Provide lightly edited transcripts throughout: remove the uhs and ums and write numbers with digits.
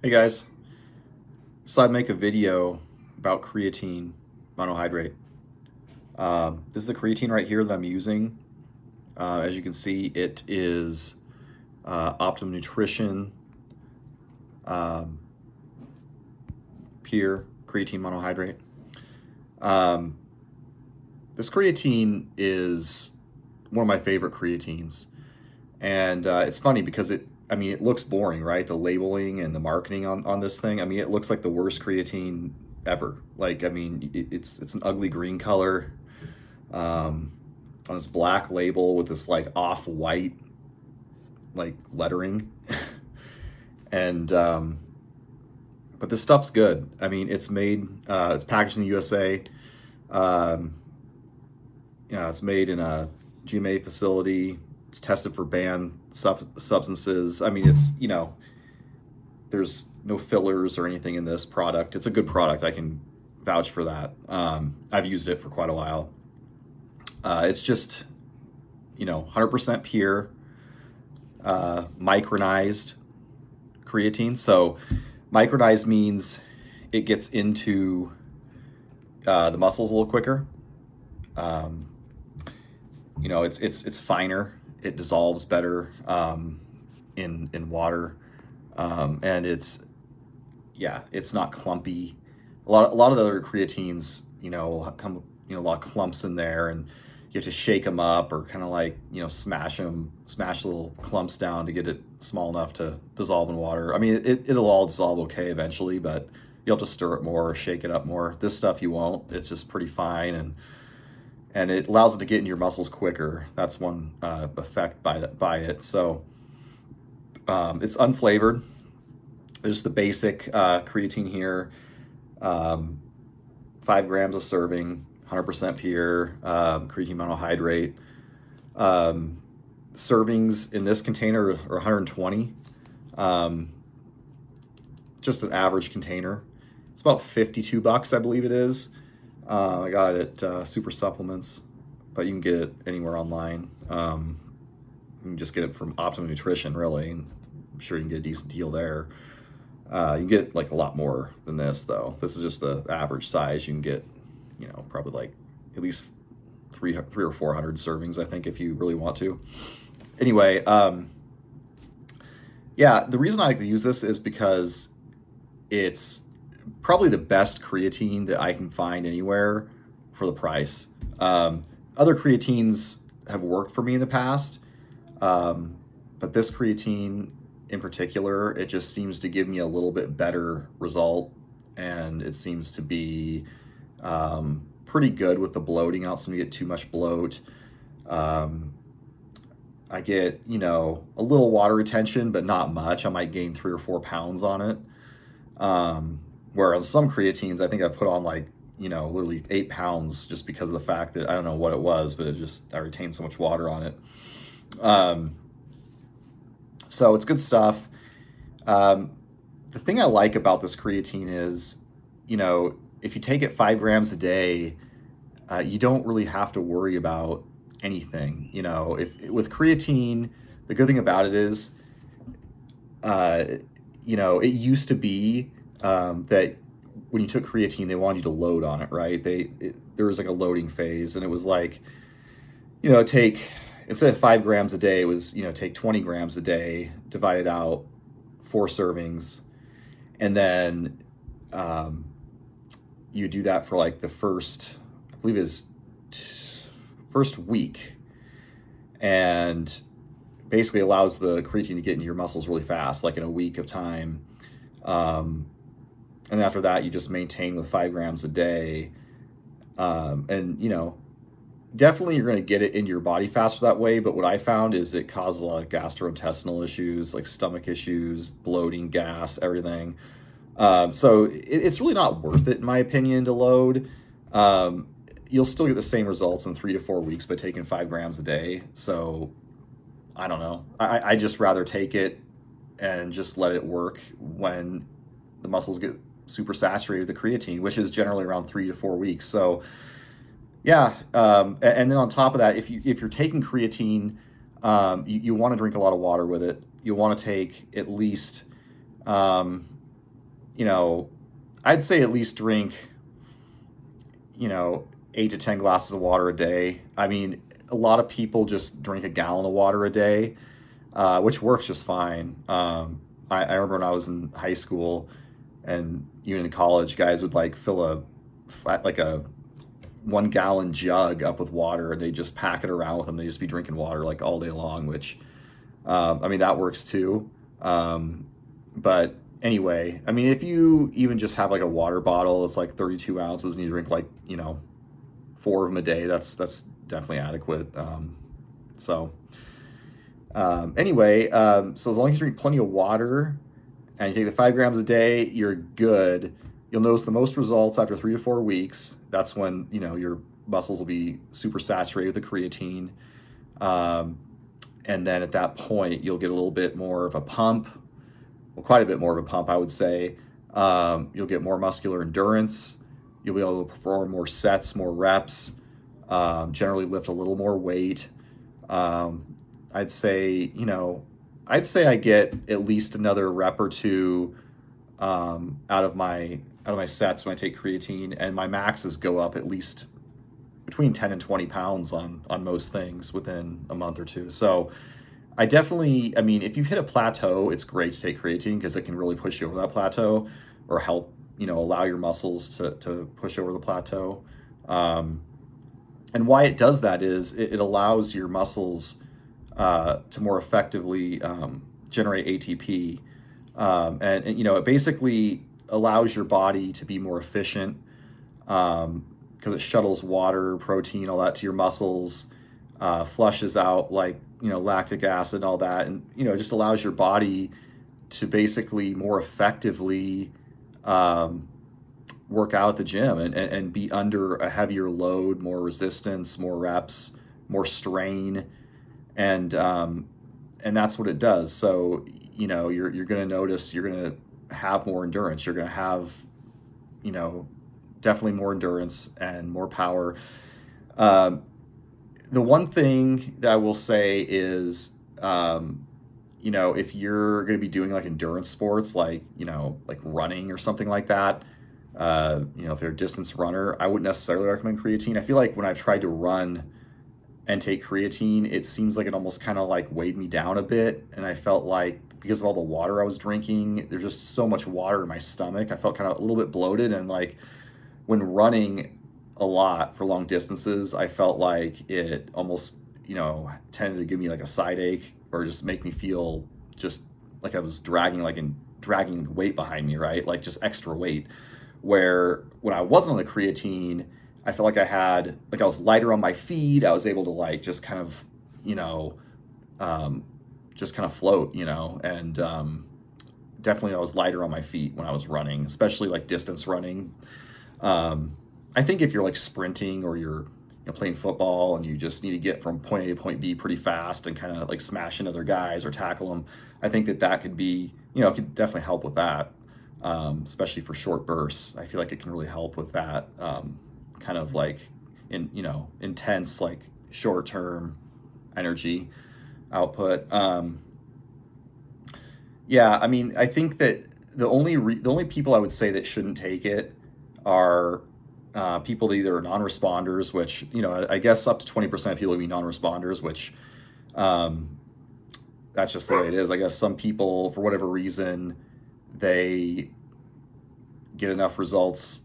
Hey guys, so I'd make a video about creatine monohydrate. This is the creatine right here that I'm using. As you can see, it is Optimum Nutrition um, Pure Creatine Monohydrate. Um, this creatine is one of my favorite creatines, and it's funny because it looks boring, right? The labeling and the marketing on this thing. I mean, it looks like the worst creatine ever. Like, it's an ugly green color um, on this black label with this like off-white like lettering, and but this stuff's good. I mean, it's packaged in the USA. Um, it's made in a GMA facility. It's tested for banned substances. I mean, there's no fillers or anything in this product. It's a good product. I can vouch for that. I've used it for quite a while. It's just 100% pure, micronized creatine. So micronized means it gets into the muscles a little quicker. Um, it's finer. It dissolves better in water, and it's not clumpy. A lot of the other creatines, come a lot of clumps in there, and you have to shake them up or kind of like smash little clumps down to get it small enough to dissolve in water. I mean, it'll all dissolve okay eventually, but you'll have to stir it more or shake it up more. This stuff you won't. It's just pretty fine, and it allows it to get into your muscles quicker. That's one effect by it. So it's unflavored. There's the basic creatine here, 5 grams a serving, 100% pure creatine monohydrate. Servings in this container are 120. Um, just an average container. It's about $52, I believe it is. I got it at Super Supplements, but you can get it anywhere online. You can just get it from Optimum Nutrition, really. And I'm sure you can get a decent deal there. You can get like a lot more than this, though. This is just the average size. You can get, probably like at least three or 400 servings, I think, if you really want to. Anyway, yeah, the reason I like to use this is because it's probably the best creatine that I can find anywhere for the price. Other creatines have worked for me in the past, um, but this creatine in particular, it just seems to give me a little bit better result, and it seems to be pretty good with the bloating. I don't seem to get too much bloat. Um, I get, a little water retention, but not much. I might gain 3 or 4 pounds on it. Um, where on some creatines, I think I put on like, literally 8 pounds just because of the fact that I don't know what it was, but I retained so much water on it. Um, so it's good stuff. Um, the thing I like about this creatine is, if you take it 5 grams a day, you don't really have to worry about anything. If with creatine, the good thing about it is, uh, it used to be that when you took creatine, they wanted you to load on it, right? There was like a loading phase, and it was like, take instead of 5 grams a day, it was take 20 grams a day, divide it out, 4 servings, and then um, you do that for like the first, I believe is first week, and basically allows the creatine to get into your muscles really fast, like in a week of time. Um, and after that, you just maintain with 5 grams a day. And definitely you're going to get it into your body faster that way. But what I found is it causes a lot of gastrointestinal issues, like stomach issues, bloating, gas, everything. So it's really not worth it, in my opinion, to load. Um, you'll still get the same results in 3 to 4 weeks by taking 5 grams a day. So I don't know. I just rather take it and just let it work when the muscles get super saturated with the creatine, which is generally around 3 to 4 weeks. So yeah, and then on top of that, if you're taking creatine, you want to drink a lot of water with it. You want to take at least you know, I'd say at least drink, 8 to 10 glasses of water a day. I mean, a lot of people just drink a gallon of water a day, which works just fine. I remember when I was in high school and even in college, guys would like fill a 1 gallon jug up with water and they just pack it around with them. They just be drinking water like all day long, which I mean that works too. Um, but anyway, I mean if you even just have like a water bottle, it's like 32 ounces, and you drink like 4 of them a day. That's definitely adequate. So anyway, so as long as you drink plenty of water and you take the 5 grams a day, you're good. You'll notice the most results after 3 to 4 weeks. That's when your muscles will be super saturated with the creatine, um, and then at that point you'll get a little bit more of a pump, well, quite a bit more of a pump, I would say. You'll get more muscular endurance. You'll be able to perform more sets, more reps, generally lift a little more weight. Um, I'd say, I get at least another rep or two out of my sets when I take creatine, and my maxes go up at least between 10 and 20 pounds on most things within a month or two. So I mean, if you've hit a plateau, it's great to take creatine because it can really push you over that plateau or help, allow your muscles to push over the plateau. Um, and why it does that is it allows your muscles to more effectively generate ATP. It basically allows your body to be more efficient because it shuttles water, protein, all that to your muscles, flushes out like lactic acid and all that, and it just allows your body to basically more effectively um, work out at the gym and be under a heavier load, more resistance, more reps, more strain, and that's what it does. So you're going to notice you're going to have more endurance. You're going to have you know definitely more endurance and more power. Um, the one thing that I will say is, if you're going to be doing like endurance sports, like running or something like that, if you're a distance runner, I wouldn't necessarily recommend creatine. I feel like when I've tried to run and take creatine, it seems like it almost kind of like weighed me down a bit. And I felt like because of all the water I was drinking, there's just so much water in my stomach. I felt kind of a little bit bloated. And like when running a lot for long distances, I felt like it almost, tended to give me like a side ache or just make me feel just like I was dragging weight behind me, right? Like just extra weight. Where when I wasn't on the creatine, I felt like I was lighter on my feet. I was able to like you know, um, just kind of float, and definitely I was lighter on my feet when I was running, especially like distance running. Um, I think if you're like sprinting or you're playing football and you just need to get from point A to point B pretty fast and kind of like smash into other guys or tackle them, I think that could be, it could definitely help with that, especially for short bursts. I feel like it can really help with that kind of like intense, like short term energy output. Yeah, I mean, I think that the only people I would say that shouldn't take it are people that either are non-responders, which I guess up to 20% of people will be non-responders, which um, that's just the way it is. I guess some people, for whatever reason, they get enough results,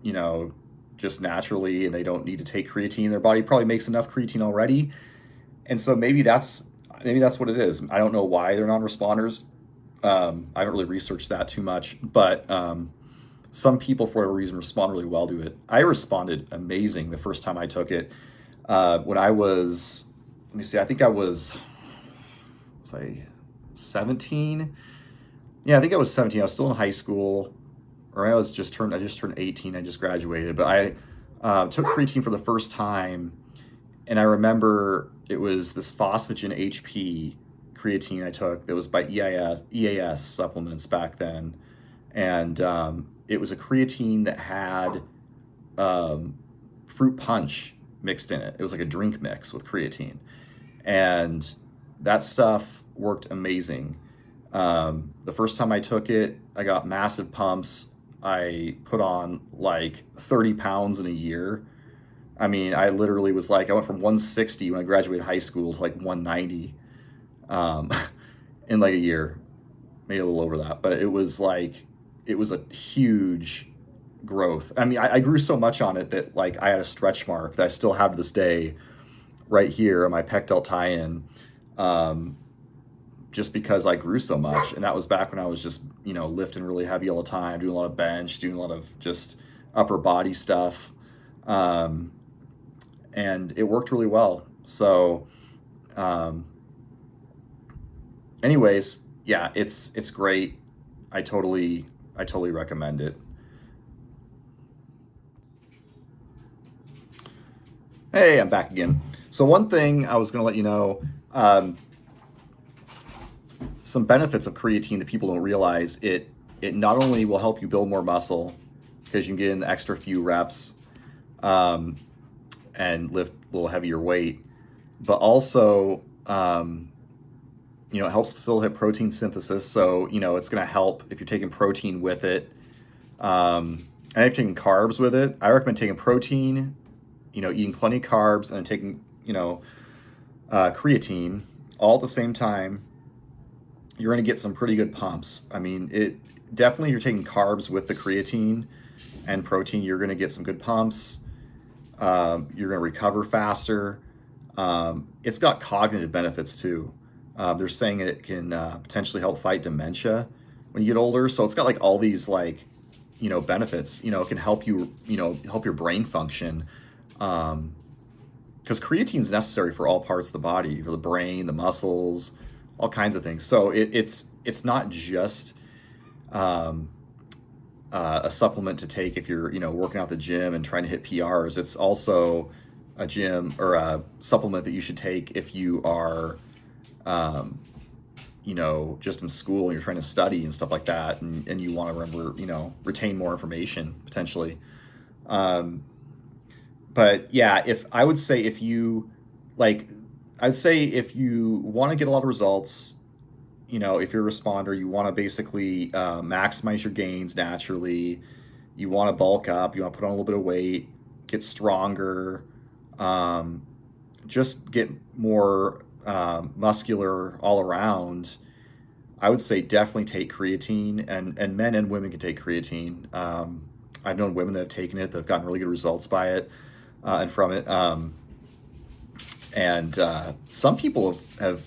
you know, just naturally, and they don't need to take creatine. Their body probably makes enough creatine already, and so maybe that's what it is. I don't know why they're non-responders. I haven't really researched that too much, but some people, for whatever reason, respond really well to it. I responded amazing the first time I took it. When I was, let me see, I think was I 17? Yeah, I think I was 17. I was still in high school, or I just turned 18. I just graduated, but I took creatine for the first time, and I remember it was this phosphagen HP creatine I took that was by EAS supplements back then, and it was a creatine that had fruit punch mixed in it. It was like a drink mix with creatine, and that stuff worked amazing. The first time I took it, I got massive pumps. I put on like 30 pounds in a year. I mean, I literally was like, I went from 160 when I graduated high school to like 190 um, in like a year, maybe a little over that. But it was like, it was a huge growth. I mean, I grew so much on it that like I had a stretch mark that I still have to this day right here on my pec deltoian, um, just because I grew so much. And that was back when I was just, lifting really heavy all the time, doing a lot of bench, doing a lot of just upper body stuff. Um, and it worked really well. So, um, anyways, yeah, it's great. I totally recommend it. Hey, I'm back again. So one thing I was going to let you know, um, some benefits of creatine that people don't realize. It not only will help you build more muscle because you can get an extra few reps, um, and lift a little heavier weight, but also, it helps facilitate protein synthesis. So it's going to help if you're taking protein with it. And if you're taking carbs with it, I recommend taking protein, eating plenty of carbs, and then taking creatine all at the same time. You're going to get some pretty good pumps. I mean, it definitely, you're taking carbs with the creatine and protein, you're going to get some good pumps. You're going to recover faster. It's got cognitive benefits too. They're saying it can potentially help fight dementia when you get older. So it's got like all these like benefits. It can help you help your brain function. Because creatine is necessary for all parts of the body, for the brain, the muscles, all kinds of things. So it's not just um, a supplement to take if you're working out the gym and trying to hit PRs. It's also a gym or a supplement that you should take if you are um, just in school and you're trying to study and stuff like that, and you want to remember, retain more information potentially. Um, but yeah, if I would say if you like, I'd say if you want to get a lot of results, if you're a responder, you want to basically maximize your gains naturally. You want to bulk up. You want to put on a little bit of weight, get stronger, um, just get more muscular all around. I would say definitely take creatine, and men and women can take creatine. I've known women that have taken it that have gotten really good results by it and from it. And some people have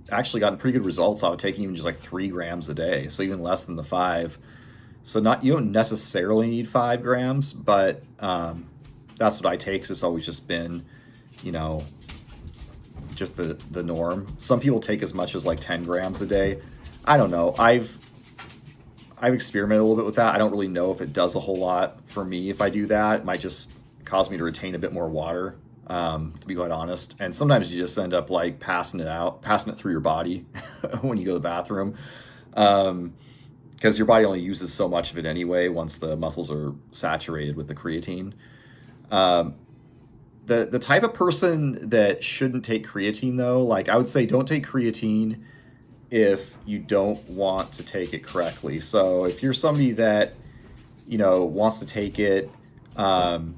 actually gotten pretty good results out of taking even just like 3 grams a day, so even less than the 5. So not you don't necessarily need 5 grams, but that's what I take. 'Cause it's always just been, you know, just the norm. Some people take as much as like 10 grams a day. I don't know. I've experimented a little bit with that. I don't really know if it does a whole lot for me. If I do that, it might just cause me to retain a bit more water, to be quite honest. And sometimes you just end up like passing it through your body when you go to the bathroom, because your body only uses so much of it anyway once the muscles are saturated with the creatine. Um, the type of person that shouldn't take creatine though, like I would say, don't take creatine if you don't want to take it correctly. So if you're somebody that wants to take it, um,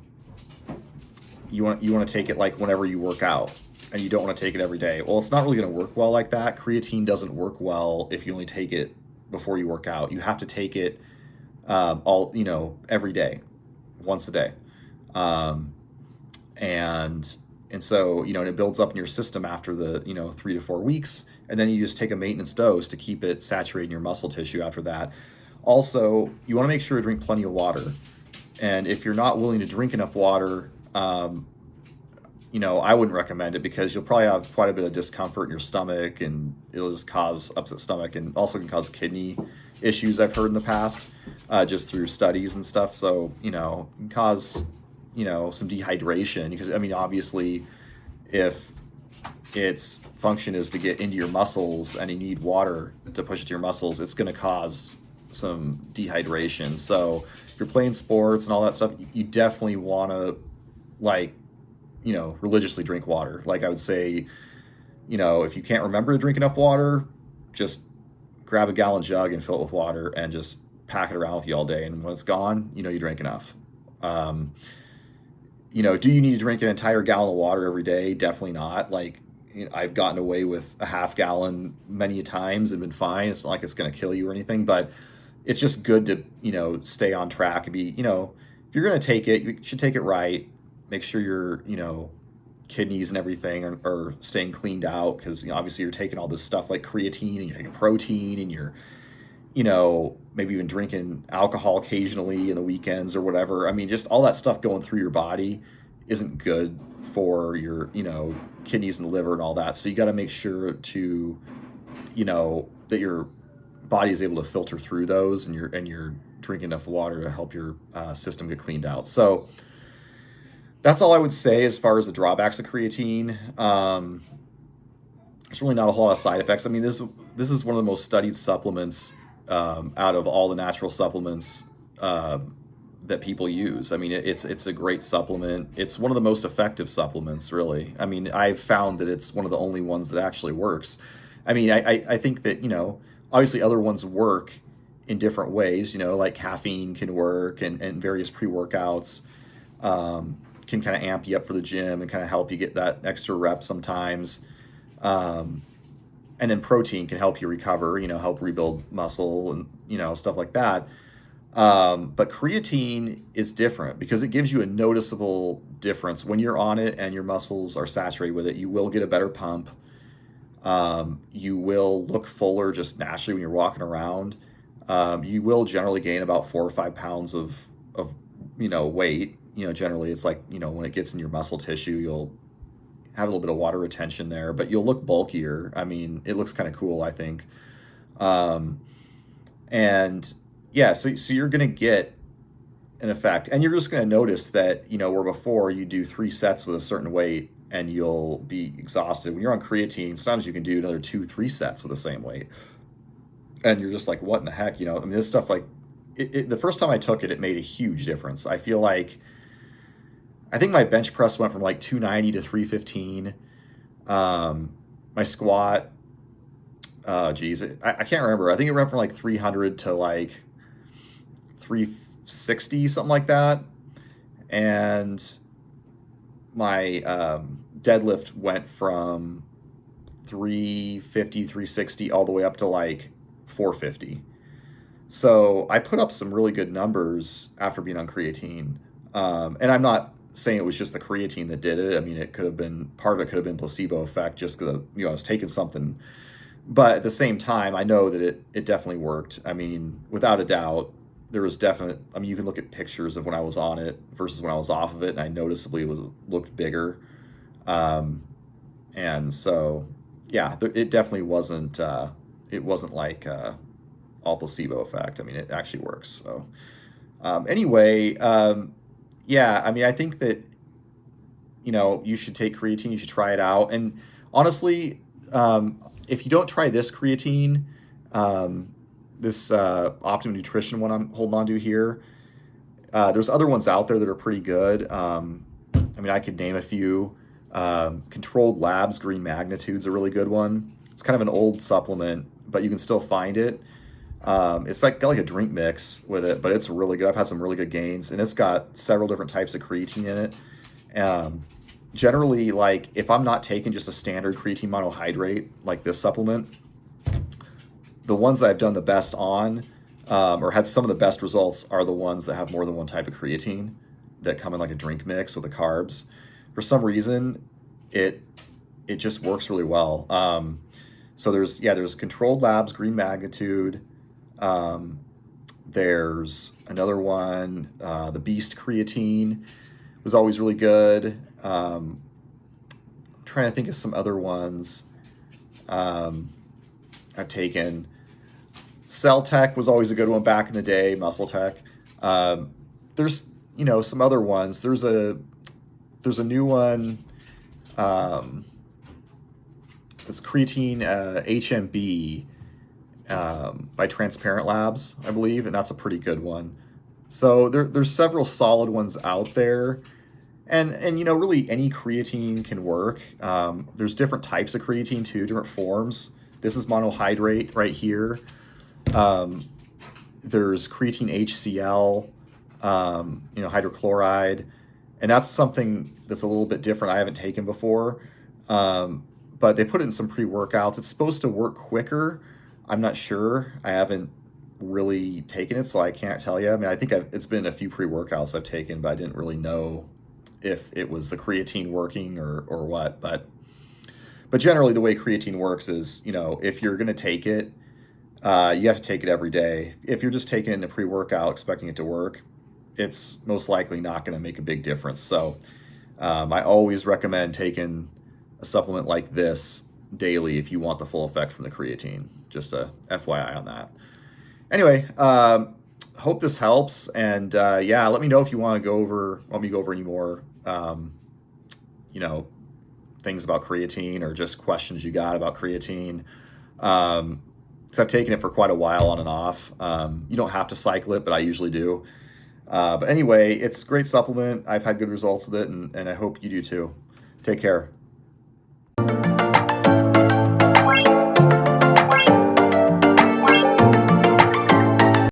you want to take it like whenever you work out, and you don't want to take it every day. Well, it's not really going to work well like that. Creatine doesn't work well if you only take it before you work out. You have to take it all every day, once a day, um, and so it builds up in your system after the 3 to 4 weeks, and then you just take a maintenance dose to keep it saturated in your muscle tissue after that. Also, you want to make sure to drink plenty of water. And if you're not willing to drink enough water, I wouldn't recommend it, because you'll probably have quite a bit of discomfort in your stomach, and it'll just cause upset stomach, and also can cause kidney issues, I've heard in the past, just through studies and stuff. So, it can cause, some dehydration, because, I mean, obviously, if its function is to get into your muscles and you need water to push it to your muscles, it's going to cause some dehydration. So if you're playing sports and all that stuff, you definitely want to, like, religiously drink water. Like I would say, if you can't remember to drink enough water, just grab a gallon jug and fill it with water and just pack it around with you all day. And when it's gone, you know you drank enough. Um, do you need to drink an entire gallon of water every day? Definitely not. Like, I've gotten away with a half gallon many times and been fine. It's not like it's going to kill you or anything, but it's just good to, stay on track and be, if you're going to take it, you should take it right. Make sure your, kidneys and everything are staying cleaned out because, obviously you're taking all this stuff like creatine and you're taking protein and you're, maybe even drinking alcohol occasionally in the weekends or whatever. I mean, just all that stuff going through your body isn't good for your, kidneys and the liver and all that. So you got to make sure to, that your body is able to filter through those and you're drinking enough water to help your system get cleaned out. So that's all I would say as far as the drawbacks of creatine. There's really not a whole lot of side effects. I mean, this is one of the most studied supplements out of all the natural supplements that people use. I mean, it's a great supplement. It's one of the most effective supplements, really. I mean, I've found that it's one of the only ones that actually works. I mean, I think that, obviously other ones work in different ways, like caffeine can work and various pre-workouts can kind of amp you up for the gym and kind of help you get that extra rep sometimes. And then protein can help you recover, help rebuild muscle and, stuff like that. But creatine is different because it gives you a noticeable difference. When you're on it and your muscles are saturated with it, you will get a better pump. You will look fuller just naturally when you're walking around. You will generally gain about 4 or 5 pounds of weight. Generally it's like, when it gets in your muscle tissue, you'll have a little bit of water retention there, but you'll look bulkier. I mean, it looks kind of cool, I think. And yeah, so you're going to get an effect, and you're just going to notice that, where before you do 3 sets with a certain weight and you'll be exhausted. When you're on creatine, sometimes you can do another 2-3 sets with the same weight. And you're just like, what in the heck? I mean, this stuff, like, the first time I took it, it made a huge difference. I think my bench press went from like 290 to 315. My squat, I can't remember. I think it went from like 300 to like 360, something like that. And my deadlift went from 350, 360 all the way up to like 450. So I put up some really good numbers after being on creatine. And I'm not saying it was just the creatine that did it. I mean, part of it could have been placebo effect just because, I was taking something. But at the same time, I know that it definitely worked. I mean, without a doubt, there was you can look at pictures of when I was on it versus when I was off of it, and I noticeably looked bigger. And so, yeah, it definitely wasn't like all placebo effect. I mean, it actually works. So anyway, yeah, I mean, I think that, you should take creatine, you should try it out. And honestly, if you don't try this creatine, this Optimum Nutrition one I'm holding on to here, there's other ones out there that are pretty good. I mean, I could name a few. Controlled Labs Green Magnitude's a really good one. It's kind of an old supplement, but you can still find it. It's got like a drink mix with it, but it's really good. I've had some really good gains, and it's got several different types of creatine in it. Generally, like, if I'm not taking just a standard creatine monohydrate like this supplement, the ones that I've done the best on, or had some of the best results, are the ones that have more than one type of creatine that come in like a drink mix with the carbs. For some reason, it just works really well. So there's Controlled Labs Green Magnitude. There's another one, the Beast Creatine was always really good. Trying to think of some other ones I've taken. Cell Tech was always a good one back in the day. Muscle Tech. There's some other ones. There's a new one. It's creatine HMB by Transparent Labs, I believe, and that's a pretty good one. So there's several solid ones out there. And really any creatine can work. There's different types of creatine too, different forms. This is monohydrate right here. Um, there's creatine HCl, hydrochloride, and that's something that's a little bit different. I haven't taken before, um, but they put it in some pre-workouts. It's supposed to work quicker. I'm not sure. I haven't really taken it, so I can't tell you. I mean, I think it's been a few pre-workouts I've taken, but I didn't really know if it was the creatine working or what. But generally, the way creatine works is, if you're going to take it, you have to take it every day. If you're just taking it in a pre-workout expecting it to work, it's most likely not going to make a big difference. So I always recommend taking a supplement like this daily if you want the full effect from the creatine. Just a FYI on that. Anyway, hope this helps, and yeah, let me know if you want me to go over any more, you know, things about creatine or just questions you got about creatine. Because I've taken it for quite a while on and off. You don't have to cycle it, but I usually do. But anyway, it's a great supplement. I've had good results with it, and I hope you do too. Take care.